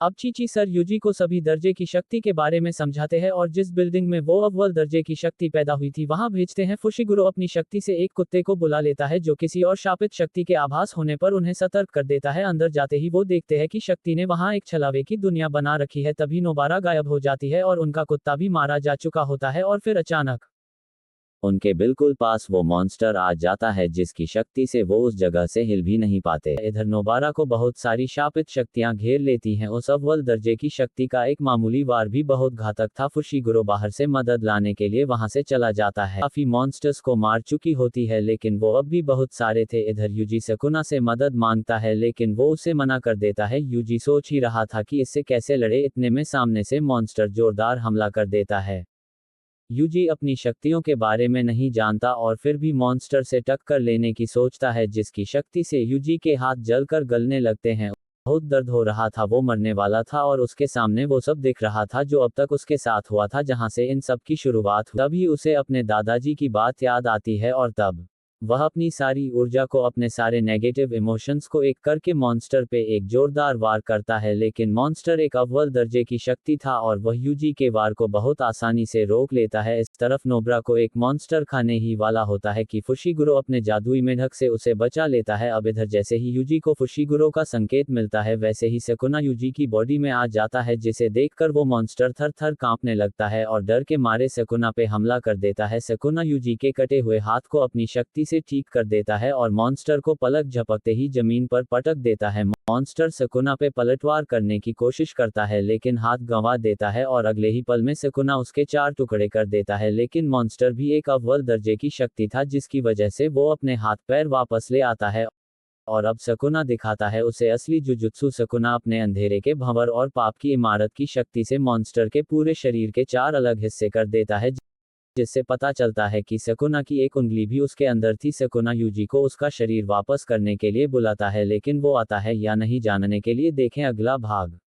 अब Chichi sir UG को सभी दर्जे की शक्ति के बारे में समझाते हैं और जिस बिल्डिंग में वो अव्वल दर्जे की शक्ति पैदा हुई थी वहां भेजते हैं। फुशिगुरो अपनी शक्ति से एक कुत्ते को बुला लेता है जो किसी और शापित शक्ति के आभास होने पर उन्हें सतर्क कर देता है। अंदर जाते ही वो देखते हैं कि शक्ति ने वहां एक छलावे की दुनिया बना रखी है। तभी नोबारा गायब हो जाती है और उनका कुत्ता भी मारा जा चुका होता है और फिर अचानक उनके बिल्कुल पास वो मॉन्स्टर आ जाता है जिसकी शक्ति से वो उस जगह से हिल भी नहीं पाते। इधर नोबारा को बहुत सारी शापित शक्तियां घेर लेती हैं। उस अव्वल दर्जे की शक्ति का एक मामूली वार भी बहुत घातक था। फुशिगुरो बाहर से मदद लाने के लिए वहां से चला जाता है। काफी मॉन्स्टर्स को मार चुकी होती है लेकिन वो अब भी बहुत सारे थे। इधर यूजी सकुना से मदद मांगता है लेकिन वो उसे मना कर देता है। यूजी सोच ही रहा था कि इससे कैसे लड़े, इतने में सामने से मॉन्स्टर जोरदार हमला कर देता है। यूजी अपनी शक्तियों के बारे में नहीं जानता और फिर भी मॉन्स्टर से टक्कर लेने की सोचता है जिसकी शक्ति से यूजी के हाथ जलकर गलने लगते हैं। बहुत दर्द हो रहा था, वो मरने वाला था और उसके सामने वो सब दिख रहा था जो अब तक उसके साथ हुआ था जहां से इन सब की शुरुआत हुई। तभी उसे अपने दादाजी की बात याद आती है और तब वह अपनी सारी ऊर्जा को, अपने सारे नेगेटिव इमोशंस को एक करके मॉन्स्टर पे एक जोरदार वार करता है। लेकिन मॉन्स्टर एक अव्वल दर्जे की शक्ति था और वह यूजी के वार को बहुत आसानी से रोक लेता है। इस तरफ नोब्रा को एक मॉन्स्टर खाने ही वाला होता है कि फुशिगुरो अपने जादुई मेढक से उसे बचा लेता है। अब इधर जैसे ही यूजी को फुशिगुरो का संकेत मिलता है वैसे ही सकुना यूजी की बॉडी में आ जाता है जिसे देखकर वो मॉन्स्टर थर थर कांपने लगता है और डर के मारे सकुना पे हमला कर देता है। सकुना यूजी के कटे हुए हाथ को अपनी शक्ति से ठीक कर देता है और मॉन्स्टर को पलक झपकते ही जमीन पर पटक देता है। मॉन्स्टर सकुना पे पलटवार करने की कोशिश करता है लेकिन हाथ गंवा देता है और अगले ही पल में सकुना उसके 4 टुकड़े कर देता है। लेकिन मॉन्स्टर भी एक अव्वल दर्जे की शक्ति था जिसकी वजह से वो अपने हाथ पैर वापस ले आता है और अब सकुना दिखाता है उसे असली जुजुत्सु। सकुना अपने अंधेरे के भंवर और पाप की इमारत की शक्ति से मॉन्स्टर के पूरे शरीर के 4 अलग हिस्से कर देता है जिससे पता चलता है कि सकुना की एक उंगली भी उसके अंदर थी। सकुना यूजी को उसका शरीर वापस करने के लिए बुलाता है लेकिन वो आता है या नहीं जानने के लिए देखें अगला भाग।